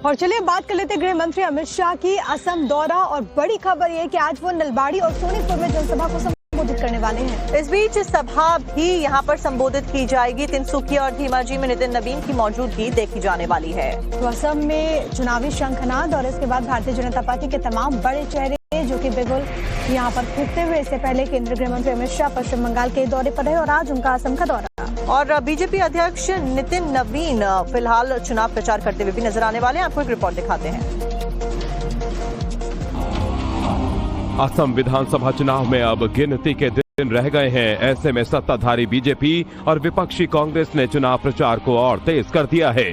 और चलिए बात कर लेते गृह मंत्री अमित शाह की असम दौरा। और बड़ी खबर ये कि आज वो नलबाड़ी और सोनीतपुर में जनसभा को संबोधित करने वाले हैं। इस बीच सभा भी यहां पर संबोधित की जाएगी। तिनसुकिया और धीमाजी में नितिन नवीन की मौजूदगी देखी जाने वाली है। तो असम में चुनावी शंखनाद और इसके बाद भारतीय जनता पार्टी के तमाम बड़े चेहरे जो कि बिगुल यहाँ पर फूंकते हुए इससे पहले केंद्रीय गृह मंत्री अमित शाह पश्चिम बंगाल के दौरे पर रहे और आज उनका असम का दौरा। और बीजेपी अध्यक्ष नितिन नवीन फिलहाल चुनाव प्रचार करते हुए भी नजर आने वाले हैं। आपको एक रिपोर्ट दिखाते हैं। असम विधानसभा चुनाव में अब गिनती के दिन रह गए हैं। ऐसे में सत्ताधारी बीजेपी और विपक्षी कांग्रेस ने चुनाव प्रचार को और तेज कर दिया है।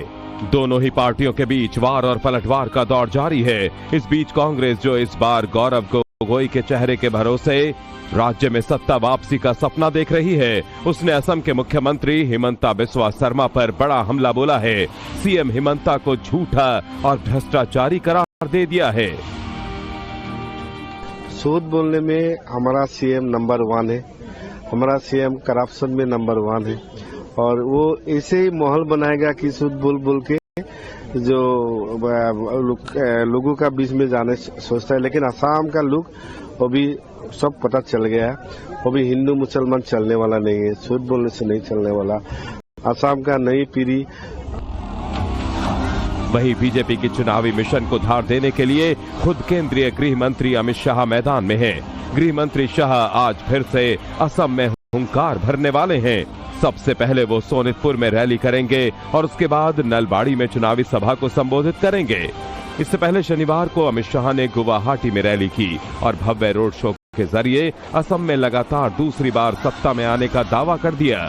दोनों ही पार्टियों के बीच वार और पलटवार का दौर जारी है। इस बीच कांग्रेस जो इस बार गौरव गोगोई के चेहरे के भरोसे राज्य में सत्ता वापसी का सपना देख रही है, उसने असम के मुख्यमंत्री हिमंता बिस्वा शर्मा पर बड़ा हमला बोला है। सीएम हिमंता को झूठा और भ्रष्टाचारी करार दे दिया है। झूठ बोलने में हमारा सीएम नंबर 1 है। हमारा सीएम करप्शन में नंबर 1 है और वो ऐसे ही माहौल बनाएगा कि झूठ बोल के जो लोगों का बीच में जाने सोचता है। लेकिन असम का लोग वो भी सब पता चल गया है। वो भी हिंदू मुसलमान चलने वाला नहीं है, झूठ बोलने से नहीं चलने वाला। असम का नई पीढ़ी। वहीं बीजेपी की चुनावी मिशन को धार देने के लिए खुद केंद्रीय गृह मंत्री अमित शाह मैदान में हैं। गृह मंत्री शाह आज फिर से असम में हुंकार भरने वाले हैं। सबसे पहले वो सोनीतपुर में रैली करेंगे और उसके बाद नलबाड़ी में चुनावी सभा को संबोधित करेंगे। इससे पहले शनिवार को अमित शाह ने गुवाहाटी में रैली की और भव्य रोड शो के जरिए असम में लगातार दूसरी बार सत्ता में आने का दावा कर दिया।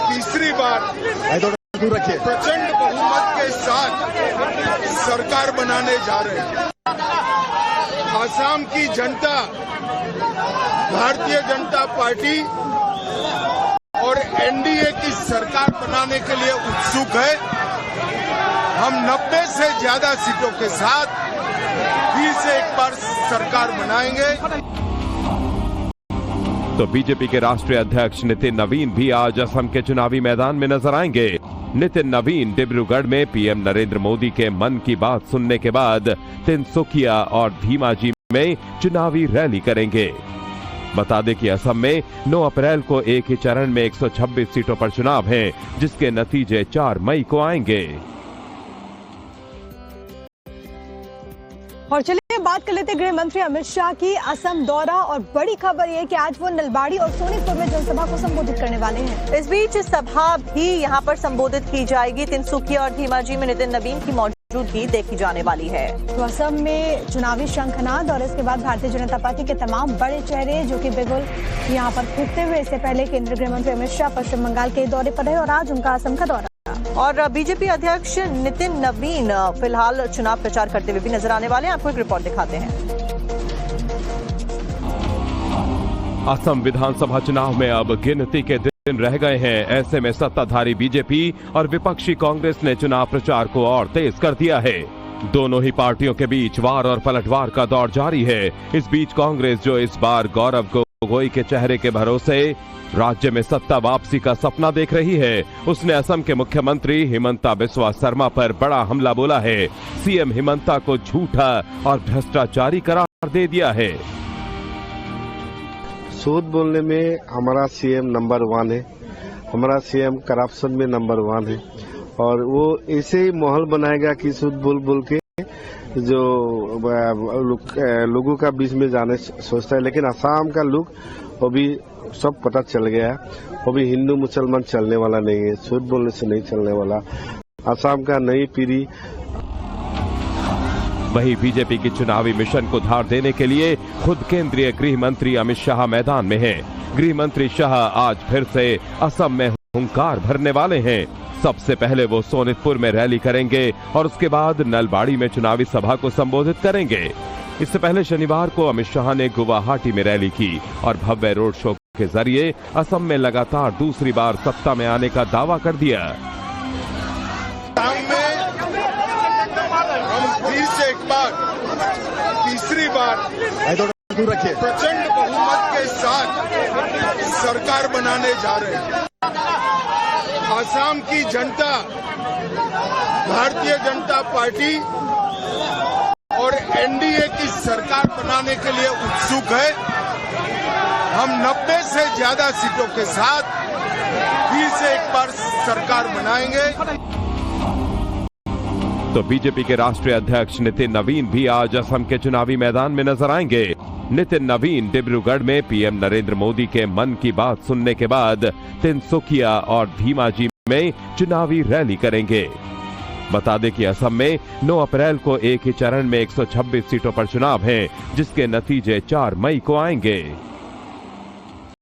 तीसरी बार प्रचंड बहुमत के साथ सरकार बनाने जा रहे हैं। असम की जनता भारतीय जनता पार्टी और एनडीए की सरकार बनाने के लिए उत्सुक है। हम 90 से ज्यादा सीटों के साथ फिर से एक बार सरकार बनाएंगे। तो बीजेपी के राष्ट्रीय अध्यक्ष नितिन नवीन भी आज असम के चुनावी मैदान में नजर आएंगे। नितिन नवीन डिब्रूगढ़ में पीएम नरेंद्र मोदी के मन की बात सुनने के बाद तिनसुकिया और धीमाजी में चुनावी रैली करेंगे। बता दें कि असम में 9 अप्रैल को एक ही चरण में 126 सीटों पर चुनाव हैं, जिसके नतीजे 4 मई को आएंगे। और चलिए बात कर लेते गृह मंत्री अमित शाह की असम दौरा। और बड़ी खबर ये कि आज वो नलबाड़ी और सोनीतपुर में जनसभा को संबोधित करने वाले हैं। इस बीच सभा भी यहां पर संबोधित की जाएगी। तिनसुकिया और धीमाजी में नितिन नवीन की मौजूदगी देखी जाने वाली है। तो असम में चुनावी शंखनाद और इसके बाद भारतीय जनता पार्टी के तमाम बड़े चेहरे जो कि बिगुल यहाँ पर फूंकते हुए इससे पहले केंद्रीय गृह मंत्री अमित शाह पश्चिम बंगाल के दौरे पर रहे और आज उनका असम का दौरा। और बीजेपी अध्यक्ष नितिन नवीन फिलहाल चुनाव प्रचार करते हुए भी नजर आने वाले हैं। आपको एक रिपोर्ट दिखाते हैं। असम विधानसभा चुनाव में अब गिनती के दिन रह गए हैं। ऐसे में सत्ताधारी बीजेपी और विपक्षी कांग्रेस ने चुनाव प्रचार को और तेज कर दिया है। दोनों ही पार्टियों के बीच वार और पलटवार का दौर जारी है। इस बीच कांग्रेस जो इस बार गौरव गोगोई के चेहरे के भरोसे राज्य में सत्ता वापसी का सपना देख रही है, उसने असम के मुख्यमंत्री हिमंता बिस्वा शर्मा पर बड़ा हमला बोला है। सीएम हिमंता को झूठा और भ्रष्टाचारी करार दे दिया है। झूठ बोलने में हमारा सीएम नंबर 1 है। हमारा सीएम करप्शन में नंबर 1 है और वो ऐसे ही माहौल बनाएगा कि झूठ बोल के जो लोगों का बीच में जाने सोचता है। लेकिन असम का लोग वो भी सब पता चल गया है। वो भी हिंदू मुसलमान चलने वाला नहीं है, झूठ बोलने से नहीं चलने वाला। असम का नई पीढ़ी। वहीं बीजेपी की चुनावी मिशन को धार देने के लिए खुद केंद्रीय गृह मंत्री अमित शाह मैदान में हैं। गृह मंत्री शाह आज फिर से असम में हुंकार भरने वाले हैं। सबसे पहले वो सोनीतपुर में रैली करेंगे और उसके बाद नलबाड़ी में चुनावी सभा को संबोधित करेंगे। इससे पहले शनिवार को अमित शाह ने गुवाहाटी में रैली की और भव्य रोड शो के जरिए असम में लगातार दूसरी बार सत्ता में आने का दावा कर दिया। फिर से एक बार तीसरी बार प्रचंड बहुमत के साथ सरकार बनाने जा रहे हैं। आसाम की जनता भारतीय जनता पार्टी और एनडीए की सरकार बनाने के लिए उत्सुक है। हम 90 से ज्यादा सीटों के साथ फिर से एक बार सरकार बनाएंगे। तो बीजेपी के राष्ट्रीय अध्यक्ष नितिन नवीन भी आज असम के चुनावी मैदान में नजर आएंगे। नितिन नवीन डिब्रूगढ़ में पीएम नरेंद्र मोदी के मन की बात सुनने के बाद तिनसुकिया और धीमाजी में चुनावी रैली करेंगे। बता दें कि असम में 9 अप्रैल को एक ही चरण में 126 सीटों पर चुनाव है, जिसके नतीजे 4 मई को आएंगे।